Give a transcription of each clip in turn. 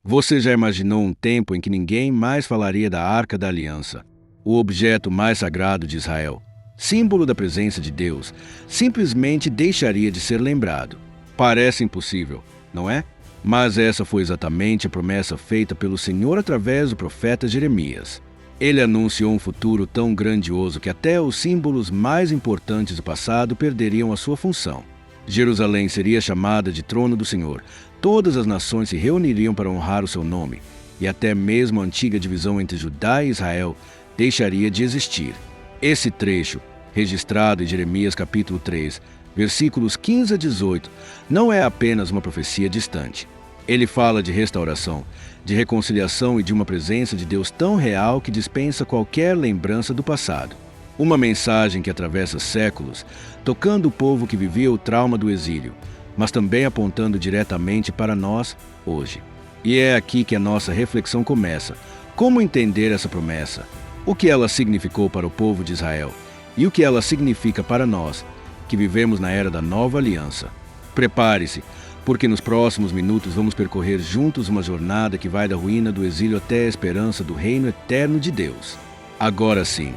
Você já imaginou um tempo em que ninguém mais falaria da Arca da Aliança, o objeto mais sagrado de Israel, símbolo da presença de Deus, simplesmente deixaria de ser lembrado? Parece impossível, não é? Mas essa foi exatamente a promessa feita pelo Senhor através do profeta Jeremias. Ele anunciou um futuro tão grandioso que até os símbolos mais importantes do passado perderiam a sua função. Jerusalém seria chamada de trono do Senhor. Todas as nações se reuniriam para honrar o seu nome, e até mesmo a antiga divisão entre Judá e Israel deixaria de existir. Esse trecho, registrado em Jeremias capítulo 3, versículos 15 a 18, não é apenas uma profecia distante. Ele fala de restauração, de reconciliação e de uma presença de Deus tão real que dispensa qualquer lembrança do passado. Uma mensagem que atravessa séculos, tocando o povo que vivia o trauma do exílio, mas também apontando diretamente para nós hoje. E é aqui que a nossa reflexão começa. Como entender essa promessa? O que ela significou para o povo de Israel? E o que ela significa para nós, que vivemos na era da nova aliança? Prepare-se, porque nos próximos minutos vamos percorrer juntos uma jornada que vai da ruína do exílio até a esperança do reino eterno de Deus. Agora sim,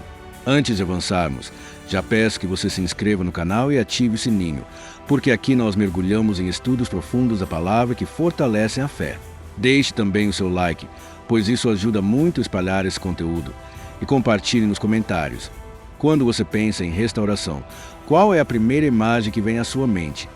antes de avançarmos, já peço que você se inscreva no canal e ative o sininho, porque aqui nós mergulhamos em estudos profundos da palavra que fortalecem a fé. Deixe também o seu like, pois isso ajuda muito a espalhar esse conteúdo. E compartilhe nos comentários. Quando você pensa em restauração, qual é a primeira imagem que vem à sua mente?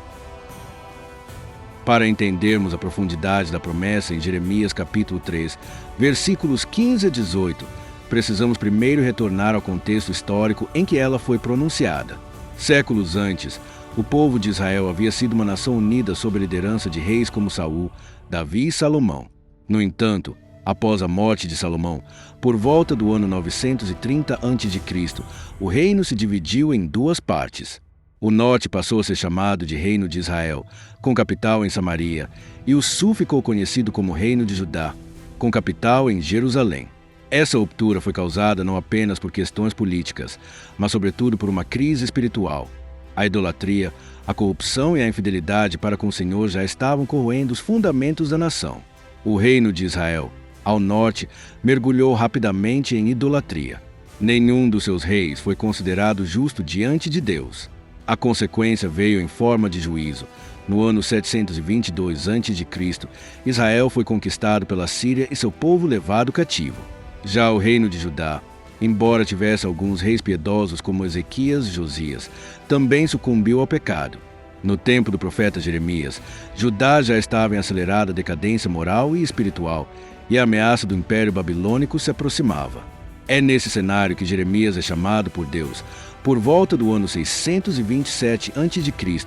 Para entendermos a profundidade da promessa em Jeremias capítulo 3, versículos 15 a 18, precisamos primeiro retornar ao contexto histórico em que ela foi pronunciada. Séculos antes, o povo de Israel havia sido uma nação unida sob a liderança de reis como Saul, Davi e Salomão. No entanto, após a morte de Salomão, por volta do ano 930 a.C., o reino se dividiu em duas partes. O norte passou a ser chamado de Reino de Israel, com capital em Samaria, e o sul ficou conhecido como Reino de Judá, com capital em Jerusalém. Essa ruptura foi causada não apenas por questões políticas, mas sobretudo por uma crise espiritual. A idolatria, a corrupção e a infidelidade para com o Senhor já estavam corroendo os fundamentos da nação. O reino de Israel, ao norte, mergulhou rapidamente em idolatria. Nenhum dos seus reis foi considerado justo diante de Deus. A consequência veio em forma de juízo. No ano 722 a.C., Israel foi conquistado pela Síria e seu povo levado cativo. Já o reino de Judá, embora tivesse alguns reis piedosos como Ezequias e Josias, também sucumbiu ao pecado. No tempo do profeta Jeremias, Judá já estava em acelerada decadência moral e espiritual, e a ameaça do Império Babilônico se aproximava. É nesse cenário que Jeremias é chamado por Deus, por volta do ano 627 a.C.,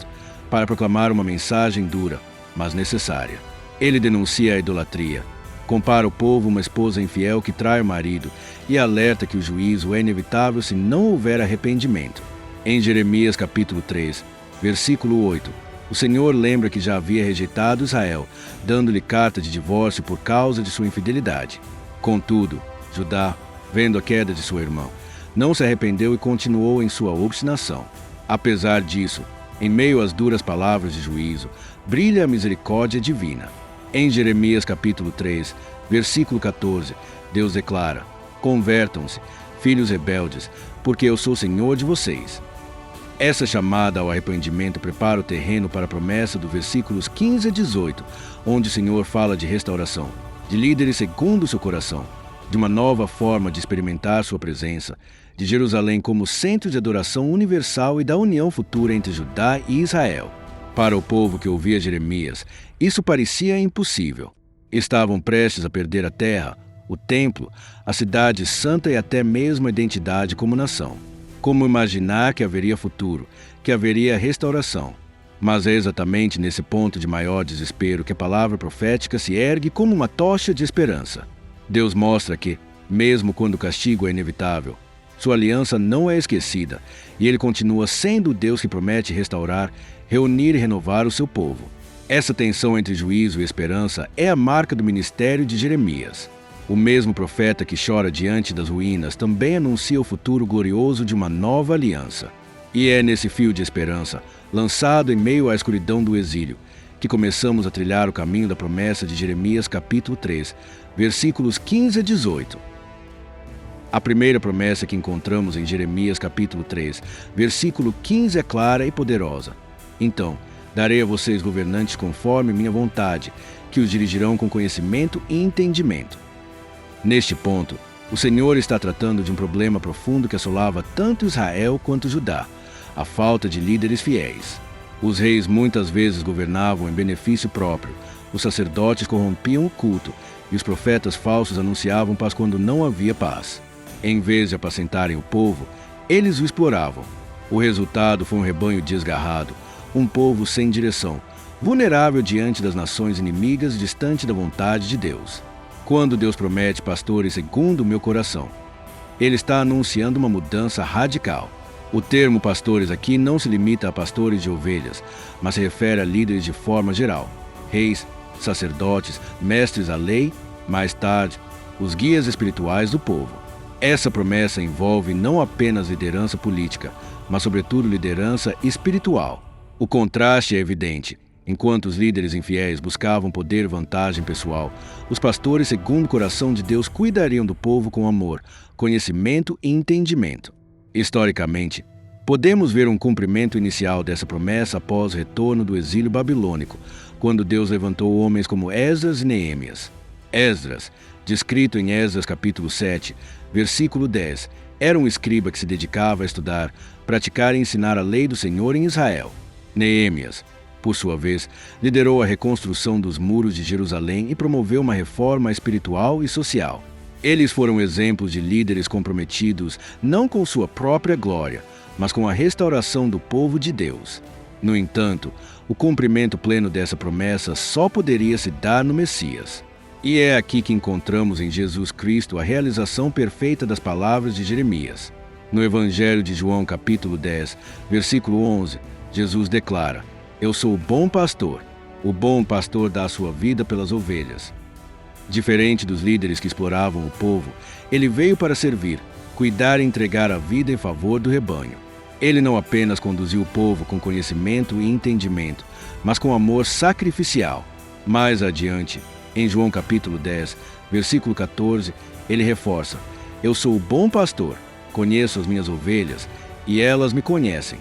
para proclamar uma mensagem dura, mas necessária. Ele denuncia a idolatria, compara o povo a uma esposa infiel que trai o marido e alerta que o juízo é inevitável se não houver arrependimento. Em Jeremias capítulo 3, versículo 8, o Senhor lembra que já havia rejeitado Israel, dando-lhe carta de divórcio por causa de sua infidelidade. Contudo, Judá, vendo a queda de sua irmã, não se arrependeu e continuou em sua obstinação. Apesar disso, em meio às duras palavras de juízo, brilha a misericórdia divina. Em Jeremias capítulo 3, versículo 14, Deus declara: "Convertam-se, filhos rebeldes, porque eu sou Senhor de vocês." Essa chamada ao arrependimento prepara o terreno para a promessa dos versículos 15 a 18, onde o Senhor fala de restauração, de líderes segundo o seu coração, de uma nova forma de experimentar sua presença, de Jerusalém como centro de adoração universal e da união futura entre Judá e Israel. Para o povo que ouvia Jeremias, isso parecia impossível. Estavam prestes a perder a terra, o templo, a cidade santa e até mesmo a identidade como nação. Como imaginar que haveria futuro, que haveria restauração? Mas é exatamente nesse ponto de maior desespero que a palavra profética se ergue como uma tocha de esperança. Deus mostra que, mesmo quando o castigo é inevitável, sua aliança não é esquecida, e ele continua sendo o Deus que promete restaurar, reunir e renovar o seu povo. Essa tensão entre juízo e esperança é a marca do ministério de Jeremias. O mesmo profeta que chora diante das ruínas também anuncia o futuro glorioso de uma nova aliança. E é nesse fio de esperança, lançado em meio à escuridão do exílio, que começamos a trilhar o caminho da promessa de Jeremias capítulo 3, versículos 15 a 18. A primeira promessa que encontramos em Jeremias capítulo 3, versículo 15 é clara e poderosa. Então, darei a vocês governantes conforme minha vontade, que os dirigirão com conhecimento e entendimento. Neste ponto, o Senhor está tratando de um problema profundo que assolava tanto Israel quanto Judá, a falta de líderes fiéis. Os reis muitas vezes governavam em benefício próprio, os sacerdotes corrompiam o culto e os profetas falsos anunciavam paz quando não havia paz. Em vez de apacentarem o povo, eles o exploravam. O resultado foi um rebanho desgarrado, um povo sem direção, vulnerável diante das nações inimigas, distante da vontade de Deus. Quando Deus promete pastores segundo o meu coração, Ele está anunciando uma mudança radical. O termo pastores aqui não se limita a pastores de ovelhas, mas se refere a líderes de forma geral, reis, sacerdotes, mestres da lei, mais tarde, os guias espirituais do povo. Essa promessa envolve não apenas liderança política, mas sobretudo liderança espiritual. O contraste é evidente. Enquanto os líderes infiéis buscavam poder e vantagem pessoal, os pastores segundo o coração de Deus cuidariam do povo com amor, conhecimento e entendimento. Historicamente, podemos ver um cumprimento inicial dessa promessa após o retorno do exílio babilônico, quando Deus levantou homens como Esdras e Neemias. Esdras, descrito em Esdras capítulo 7, versículo 10, era um escriba que se dedicava a estudar, praticar e ensinar a lei do Senhor em Israel. Neemias, por sua vez, liderou a reconstrução dos muros de Jerusalém e promoveu uma reforma espiritual e social. Eles foram exemplos de líderes comprometidos não com sua própria glória, mas com a restauração do povo de Deus. No entanto, o cumprimento pleno dessa promessa só poderia se dar no Messias. E é aqui que encontramos em Jesus Cristo a realização perfeita das palavras de Jeremias. No Evangelho de João, capítulo 10, versículo 11, Jesus declara: Eu sou o bom pastor. O bom pastor dá a sua vida pelas ovelhas. Diferente dos líderes que exploravam o povo, ele veio para servir, cuidar e entregar a vida em favor do rebanho. Ele não apenas conduziu o povo com conhecimento e entendimento, mas com amor sacrificial. Mais adiante, em João capítulo 10, versículo 14, ele reforça: Eu sou o bom pastor, conheço as minhas ovelhas e elas me conhecem.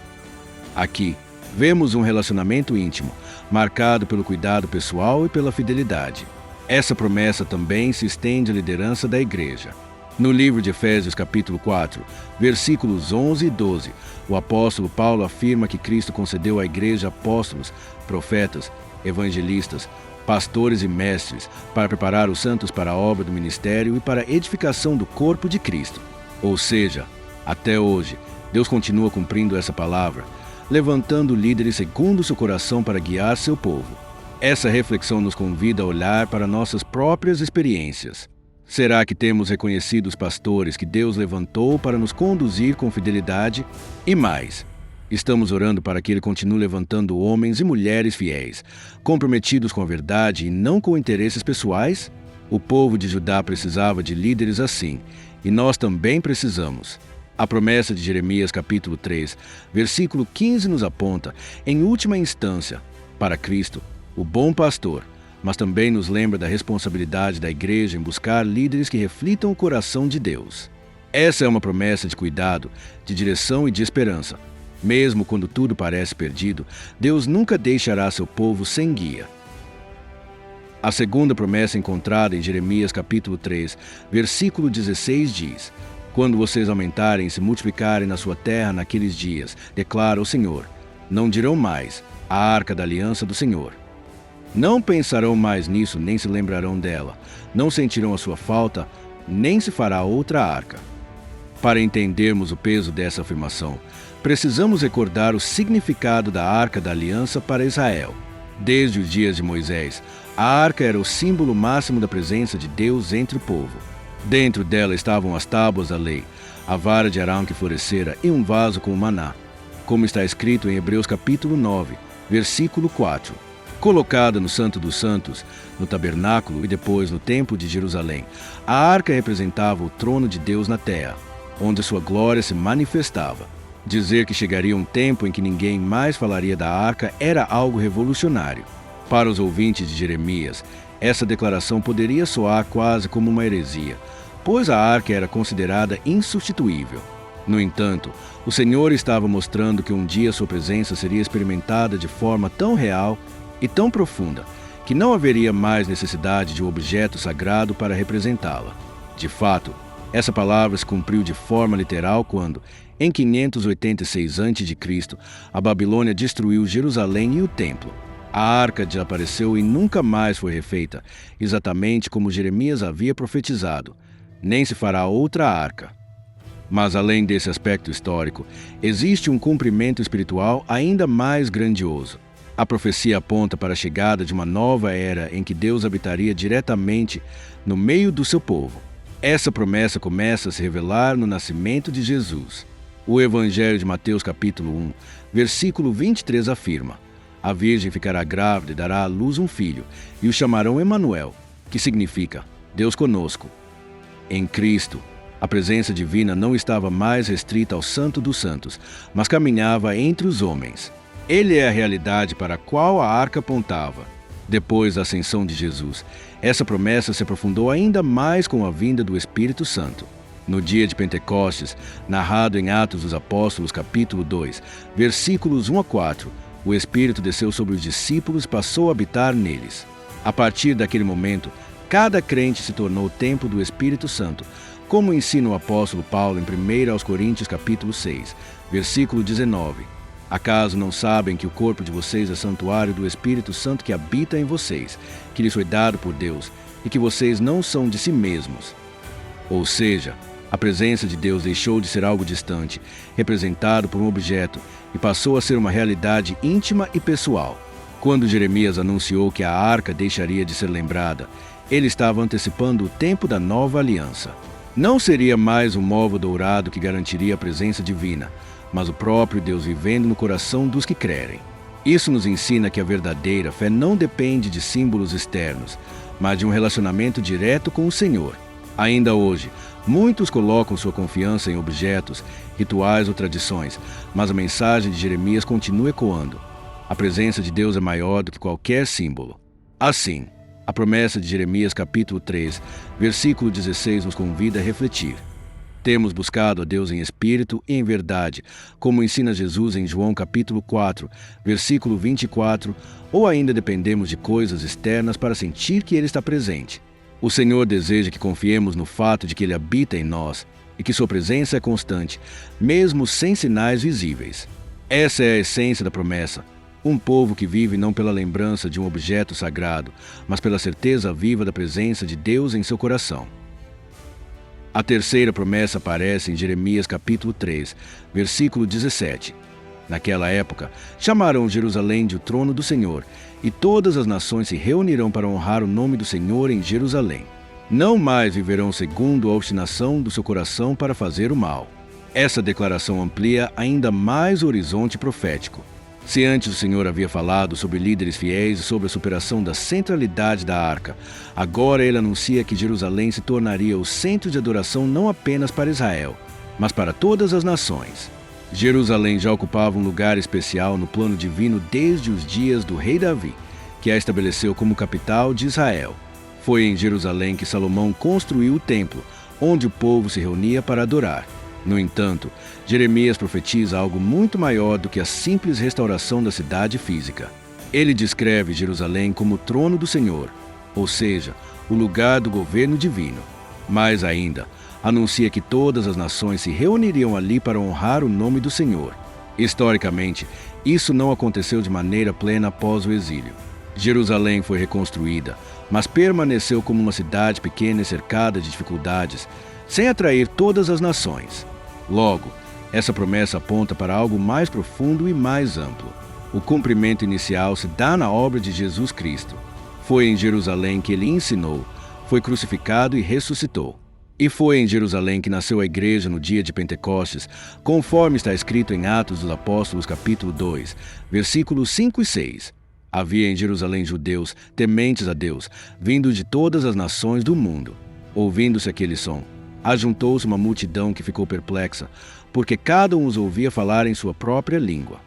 Aqui, vemos um relacionamento íntimo, marcado pelo cuidado pessoal e pela fidelidade. Essa promessa também se estende à liderança da igreja. No livro de Efésios capítulo 4, versículos 11 e 12, o apóstolo Paulo afirma que Cristo concedeu à igreja apóstolos, profetas, evangelistas, pastores e mestres, para preparar os santos para a obra do ministério e para a edificação do corpo de Cristo. Ou seja, até hoje, Deus continua cumprindo essa palavra, levantando líderes segundo seu coração para guiar seu povo. Essa reflexão nos convida a olhar para nossas próprias experiências. Será que temos reconhecido os pastores que Deus levantou para nos conduzir com fidelidade? E mais, estamos orando para que Ele continue levantando homens e mulheres fiéis, comprometidos com a verdade e não com interesses pessoais? O povo de Judá precisava de líderes assim, e nós também precisamos. A promessa de Jeremias capítulo 3, versículo 15 nos aponta, em última instância, para Cristo, o bom pastor, mas também nos lembra da responsabilidade da igreja em buscar líderes que reflitam o coração de Deus. Essa é uma promessa de cuidado, de direção e de esperança. Mesmo quando tudo parece perdido, Deus nunca deixará seu povo sem guia. A segunda promessa encontrada em Jeremias capítulo 3, versículo 16 diz: Quando vocês aumentarem e se multiplicarem na sua terra naqueles dias, declara o Senhor, não dirão mais, a arca da aliança do Senhor. Não pensarão mais nisso, nem se lembrarão dela. Não sentirão a sua falta, nem se fará outra arca. Para entendermos o peso dessa afirmação, precisamos recordar o significado da arca da aliança para Israel. Desde os dias de Moisés, a arca era o símbolo máximo da presença de Deus entre o povo. Dentro dela estavam as tábuas da lei, a vara de Arão que florescera e um vaso com maná, como está escrito em Hebreus capítulo 9, versículo 4. Colocada no Santo dos Santos, no tabernáculo e depois no Templo de Jerusalém, a arca representava o trono de Deus na terra, onde sua glória se manifestava. Dizer que chegaria um tempo em que ninguém mais falaria da arca era algo revolucionário. Para os ouvintes de Jeremias, essa declaração poderia soar quase como uma heresia, pois a arca era considerada insubstituível. No entanto, o Senhor estava mostrando que um dia sua presença seria experimentada de forma tão real e tão profunda que não haveria mais necessidade de um objeto sagrado para representá-la. De fato, essa palavra se cumpriu de forma literal quando, em 586 a.C., a Babilônia destruiu Jerusalém e o templo. A arca desapareceu e nunca mais foi refeita, exatamente como Jeremias havia profetizado. Nem se fará outra arca. Mas além desse aspecto histórico, existe um cumprimento espiritual ainda mais grandioso. A profecia aponta para a chegada de uma nova era em que Deus habitaria diretamente no meio do seu povo. Essa promessa começa a se revelar no nascimento de Jesus. O Evangelho de Mateus capítulo 1, versículo 23 afirma: a virgem ficará grávida e dará à luz um filho, e o chamarão Emanuel, que significa Deus conosco. Em Cristo, a presença divina não estava mais restrita ao Santo dos Santos, mas caminhava entre os homens. Ele é a realidade para a qual a arca apontava. Depois da ascensão de Jesus, essa promessa se aprofundou ainda mais com a vinda do Espírito Santo. No dia de Pentecostes, narrado em Atos dos Apóstolos capítulo 2, versículos 1 a 4, o Espírito desceu sobre os discípulos e passou a habitar neles. A partir daquele momento, cada crente se tornou o templo do Espírito Santo, como ensina o apóstolo Paulo em 1 aos Coríntios capítulo 6, versículo 19. Acaso não sabem que o corpo de vocês é santuário do Espírito Santo que habita em vocês, que lhes foi dado por Deus, e que vocês não são de si mesmos? Ou seja, a presença de Deus deixou de ser algo distante, representado por um objeto, e passou a ser uma realidade íntima e pessoal. Quando Jeremias anunciou que a arca deixaria de ser lembrada, ele estava antecipando o tempo da nova aliança. Não seria mais um móvel dourado que garantiria a presença divina, mas o próprio Deus vivendo no coração dos que crerem. Isso nos ensina que a verdadeira fé não depende de símbolos externos, mas de um relacionamento direto com o Senhor. Ainda hoje, muitos colocam sua confiança em objetos, rituais ou tradições, mas a mensagem de Jeremias continua ecoando. A presença de Deus é maior do que qualquer símbolo. Assim, a promessa de Jeremias capítulo 3, versículo 16 nos convida a refletir. Temos buscado a Deus em espírito e em verdade, como ensina Jesus em João capítulo 4, versículo 24, ou ainda dependemos de coisas externas para sentir que Ele está presente? O Senhor deseja que confiemos no fato de que Ele habita em nós e que sua presença é constante, mesmo sem sinais visíveis. Essa é a essência da promessa. Um povo que vive não pela lembrança de um objeto sagrado, mas pela certeza viva da presença de Deus em seu coração. A terceira promessa aparece em Jeremias capítulo 3, versículo 17. Naquela época, chamarão Jerusalém de o trono do Senhor, e todas as nações se reunirão para honrar o nome do Senhor em Jerusalém. Não mais viverão segundo a obstinação do seu coração para fazer o mal. Essa declaração amplia ainda mais o horizonte profético. Se antes o Senhor havia falado sobre líderes fiéis e sobre a superação da centralidade da arca, agora ele anuncia que Jerusalém se tornaria o centro de adoração não apenas para Israel, mas para todas as nações. Jerusalém já ocupava um lugar especial no plano divino desde os dias do rei Davi, que a estabeleceu como capital de Israel. Foi em Jerusalém que Salomão construiu o templo, onde o povo se reunia para adorar. No entanto, Jeremias profetiza algo muito maior do que a simples restauração da cidade física. Ele descreve Jerusalém como o trono do Senhor, ou seja, o lugar do governo divino. Mais ainda, anuncia que todas as nações se reuniriam ali para honrar o nome do Senhor. Historicamente, isso não aconteceu de maneira plena após o exílio. Jerusalém foi reconstruída, mas permaneceu como uma cidade pequena e cercada de dificuldades, sem atrair todas as nações. Logo, essa promessa aponta para algo mais profundo e mais amplo. O cumprimento inicial se dá na obra de Jesus Cristo. Foi em Jerusalém que ele ensinou, foi crucificado e ressuscitou. E foi em Jerusalém que nasceu a igreja no dia de Pentecostes, conforme está escrito em Atos dos Apóstolos capítulo 2, versículos 5 e 6. Havia em Jerusalém judeus, tementes a Deus, vindos de todas as nações do mundo. Ouvindo-se aquele som, ajuntou-se uma multidão que ficou perplexa, porque cada um os ouvia falar em sua própria língua.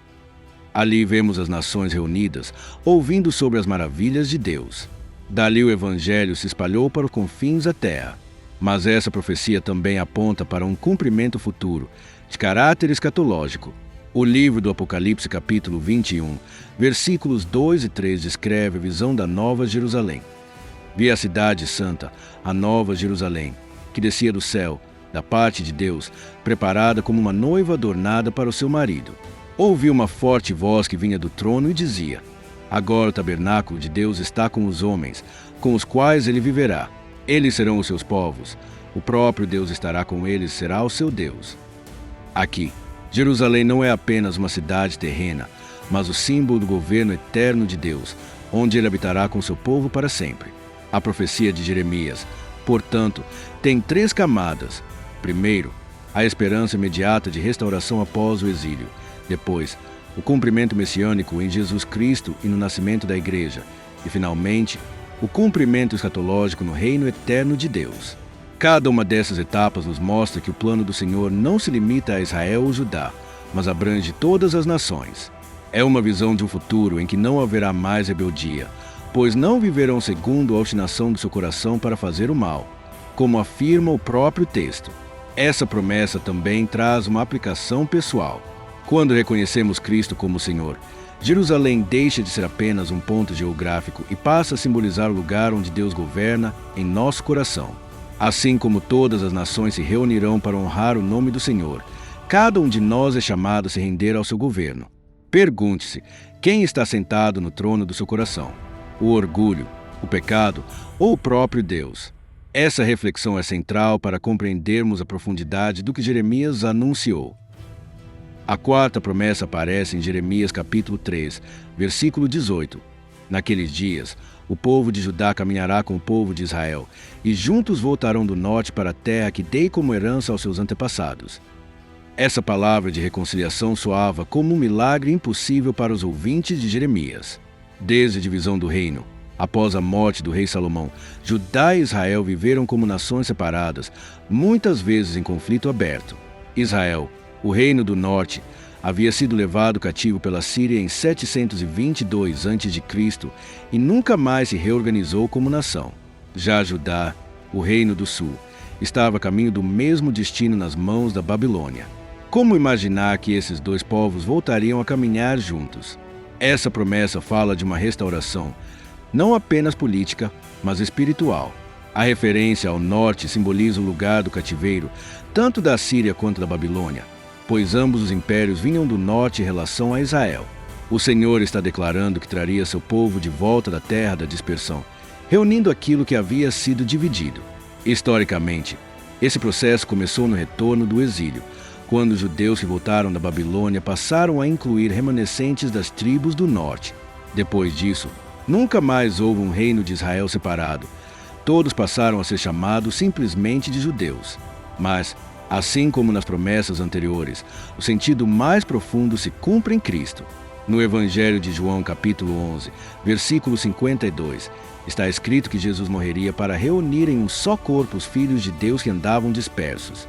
Ali vemos as nações reunidas, ouvindo sobre as maravilhas de Deus. Dali o evangelho se espalhou para os confins da terra. Mas essa profecia também aponta para um cumprimento futuro, de caráter escatológico. O livro do Apocalipse, capítulo 21, versículos 2 e 3, descreve a visão da Nova Jerusalém. Vi a cidade santa, a Nova Jerusalém, que descia do céu, da parte de Deus, preparada como uma noiva adornada para o seu marido. Ouvi uma forte voz que vinha do trono e dizia: Agora o tabernáculo de Deus está com os homens, com os quais ele viverá. Eles serão os seus povos. O próprio Deus estará com eles, será o seu Deus. Aqui, Jerusalém não é apenas uma cidade terrena, mas o símbolo do governo eterno de Deus, onde ele habitará com seu povo para sempre. A profecia de Jeremias, portanto, tem 3 camadas. Primeiro, a esperança imediata de restauração após o exílio. Depois, o cumprimento messiânico em Jesus Cristo e no nascimento da Igreja. E, finalmente, o cumprimento escatológico no reino eterno de Deus. Cada uma dessas etapas nos mostra que o plano do Senhor não se limita a Israel ou Judá, mas abrange todas as nações. É uma visão de um futuro em que não haverá mais rebeldia, pois não viverão segundo a obstinação do seu coração para fazer o mal, como afirma o próprio texto. Essa promessa também traz uma aplicação pessoal. Quando reconhecemos Cristo como Senhor, Jerusalém deixa de ser apenas um ponto geográfico e passa a simbolizar o lugar onde Deus governa em nosso coração. Assim como todas as nações se reunirão para honrar o nome do Senhor, cada um de nós é chamado a se render ao seu governo. Pergunte-se, quem está sentado no trono do seu coração? O orgulho, o pecado ou o próprio Deus? Essa reflexão é central para compreendermos a profundidade do que Jeremias anunciou. A 4ª promessa aparece em Jeremias capítulo 3, versículo 18. Naqueles dias, o povo de Judá caminhará com o povo de Israel, e juntos voltarão do norte para a terra que dei como herança aos seus antepassados. Essa palavra de reconciliação soava como um milagre impossível para os ouvintes de Jeremias. Desde a divisão do reino, após a morte do rei Salomão, Judá e Israel viveram como nações separadas, muitas vezes em conflito aberto. Israel, o reino do norte, havia sido levado cativo pela Síria em 722 a.C. e nunca mais se reorganizou como nação. Já Judá, o reino do sul, estava a caminho do mesmo destino nas mãos da Babilônia. Como imaginar que esses 2 povos voltariam a caminhar juntos? Essa promessa fala de uma restauração, não apenas política, mas espiritual. A referência ao norte simboliza o lugar do cativeiro, tanto da Síria quanto da Babilônia, pois ambos os impérios vinham do norte em relação a Israel. O Senhor está declarando que traria seu povo de volta da terra da dispersão, reunindo aquilo que havia sido dividido. Historicamente, esse processo começou no retorno do exílio, quando os judeus que voltaram da Babilônia passaram a incluir remanescentes das tribos do norte. Depois disso, nunca mais houve um reino de Israel separado. Todos passaram a ser chamados simplesmente de judeus. Mas, assim como nas promessas anteriores, o sentido mais profundo se cumpre em Cristo. No Evangelho de João, capítulo 11, versículo 52, está escrito que Jesus morreria para reunir em um só corpo os filhos de Deus que andavam dispersos.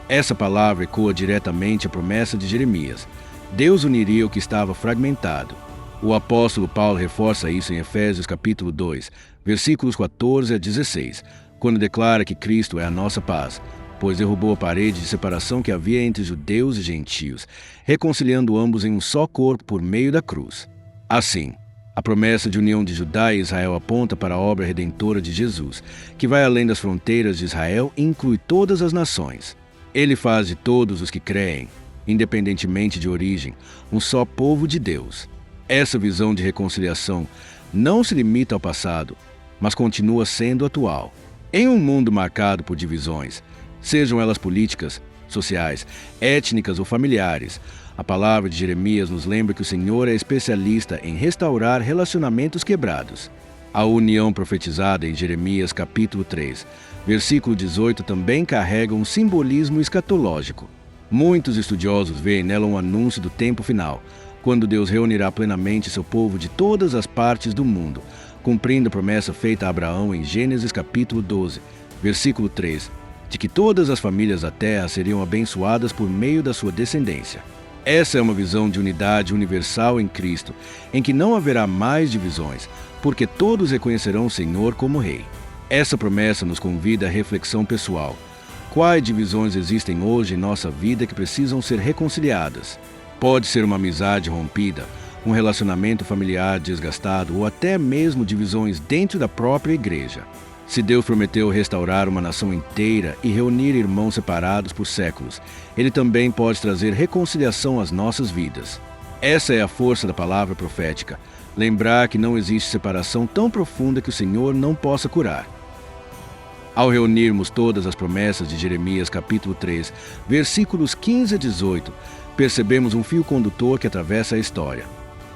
Essa palavra ecoa diretamente a promessa de Jeremias. Deus uniria o que estava fragmentado. O apóstolo Paulo reforça isso em Efésios capítulo 2, versículos 14 a 16, quando declara que Cristo é a nossa paz, pois derrubou a parede de separação que havia entre judeus e gentios, reconciliando ambos em um só corpo por meio da cruz. Assim, a promessa de união de Judá e Israel aponta para a obra redentora de Jesus, que vai além das fronteiras de Israel e inclui todas as nações. Ele faz de todos os que creem, independentemente de origem, um só povo de Deus. Essa visão de reconciliação não se limita ao passado, mas continua sendo atual. Em um mundo marcado por divisões, sejam elas políticas, sociais, étnicas ou familiares, a palavra de Jeremias nos lembra que o Senhor é especialista em restaurar relacionamentos quebrados. A união profetizada em Jeremias capítulo 3, versículo 18 também carrega um simbolismo escatológico. Muitos estudiosos veem nela um anúncio do tempo final, quando Deus reunirá plenamente seu povo de todas as partes do mundo, cumprindo a promessa feita a Abraão em Gênesis capítulo 12, versículo 3, de que todas as famílias da terra seriam abençoadas por meio da sua descendência. Essa é uma visão de unidade universal em Cristo, em que não haverá mais divisões, porque todos reconhecerão o Senhor como Rei. Essa promessa nos convida à reflexão pessoal. Quais divisões existem hoje em nossa vida que precisam ser reconciliadas? Pode ser uma amizade rompida, um relacionamento familiar desgastado ou até mesmo divisões dentro da própria igreja. Se Deus prometeu restaurar uma nação inteira e reunir irmãos separados por séculos, Ele também pode trazer reconciliação às nossas vidas. Essa é a força da palavra profética. Lembrar que não existe separação tão profunda que o Senhor não possa curar. Ao reunirmos todas as promessas de Jeremias capítulo 3, versículos 15 a 18, percebemos um fio condutor que atravessa a história.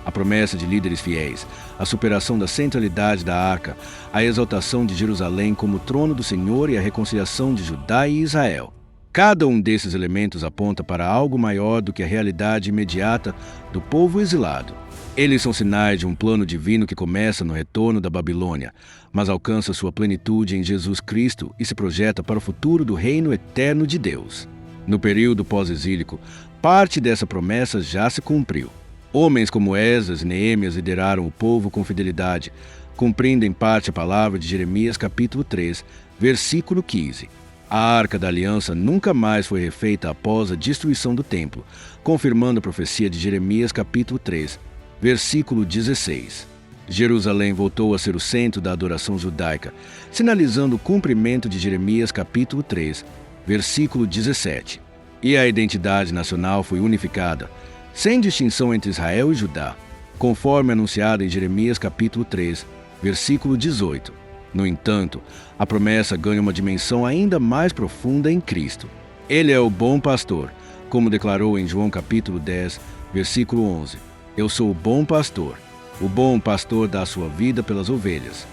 A promessa de líderes fiéis, a superação da centralidade da arca, a exaltação de Jerusalém como trono do Senhor e a reconciliação de Judá e Israel. Cada um desses elementos aponta para algo maior do que a realidade imediata do povo exilado. Eles são sinais de um plano divino que começa no retorno da Babilônia, mas alcança sua plenitude em Jesus Cristo e se projeta para o futuro do reino eterno de Deus. No período pós-exílico, parte dessa promessa já se cumpriu. Homens como Esdras e Neemias lideraram o povo com fidelidade, cumprindo em parte a palavra de Jeremias capítulo 3, versículo 15. A Arca da Aliança nunca mais foi refeita após a destruição do templo, confirmando a profecia de Jeremias capítulo 3, versículo 16. Jerusalém voltou a ser o centro da adoração judaica, sinalizando o cumprimento de Jeremias capítulo 3, versículo 17. E a identidade nacional foi unificada, sem distinção entre Israel e Judá, conforme anunciado em Jeremias capítulo 3, versículo 18. No entanto, a promessa ganha uma dimensão ainda mais profunda em Cristo. Ele é o bom pastor, como declarou em João capítulo 10, versículo 11. Eu sou o bom pastor. O bom pastor dá a sua vida pelas ovelhas.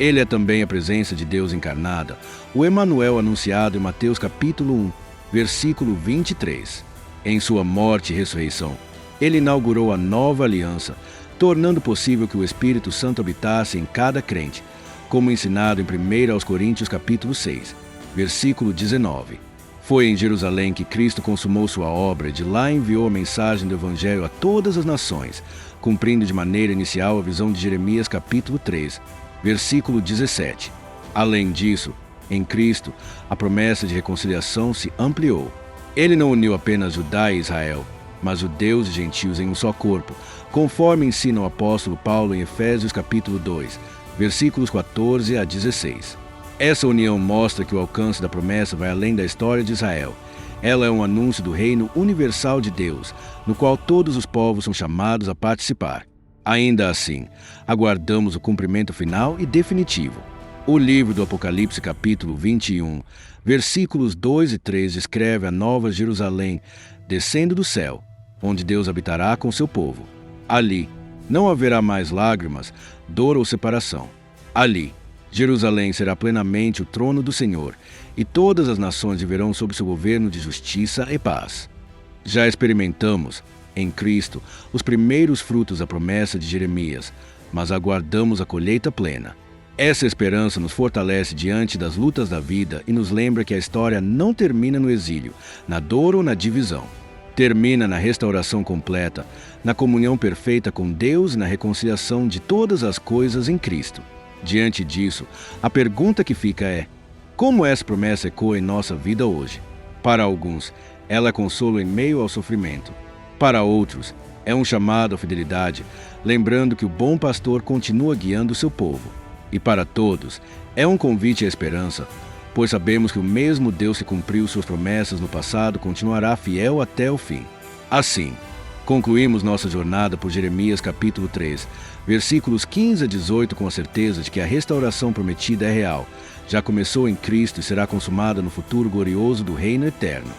Ele é também a presença de Deus encarnada, o Emanuel anunciado em Mateus capítulo 1, versículo 23. Em sua morte e ressurreição, ele inaugurou a nova aliança, tornando possível que o Espírito Santo habitasse em cada crente, como ensinado em 1 Coríntios capítulo 6, versículo 19. Foi em Jerusalém que Cristo consumou sua obra e de lá enviou a mensagem do Evangelho a todas as nações, cumprindo de maneira inicial a visão de Jeremias capítulo 3, versículo 17. Além disso, em Cristo, a promessa de reconciliação se ampliou. Ele não uniu apenas Judá e Israel, mas judeus e gentios em um só corpo, conforme ensina o apóstolo Paulo em Efésios capítulo 2, versículos 14 a 16. Essa união mostra que o alcance da promessa vai além da história de Israel. Ela é um anúncio do reino universal de Deus, no qual todos os povos são chamados a participar. Ainda assim, aguardamos o cumprimento final e definitivo. O livro do Apocalipse capítulo 21, versículos 2 e 3 descreve a nova Jerusalém descendo do céu, onde Deus habitará com seu povo. Ali não haverá mais lágrimas, dor ou separação. Ali, Jerusalém será plenamente o trono do Senhor, e todas as nações viverão sob seu governo de justiça e paz. Já experimentamos, em Cristo, os primeiros frutos da promessa de Jeremias, mas aguardamos a colheita plena. Essa esperança nos fortalece diante das lutas da vida e nos lembra que a história não termina no exílio, na dor ou na divisão. Termina na restauração completa, na comunhão perfeita com Deus e na reconciliação de todas as coisas em Cristo. Diante disso, a pergunta que fica é: como essa promessa ecoa em nossa vida hoje? Para alguns, ela é consolo em meio ao sofrimento. Para outros, é um chamado à fidelidade, lembrando que o bom pastor continua guiando seu povo. E para todos, é um convite à esperança, pois sabemos que o mesmo Deus que cumpriu suas promessas no passado continuará fiel até o fim. Assim, concluímos nossa jornada por Jeremias capítulo 3, versículos 15 a 18 com a certeza de que a restauração prometida é real, já começou em Cristo e será consumada no futuro glorioso do reino eterno.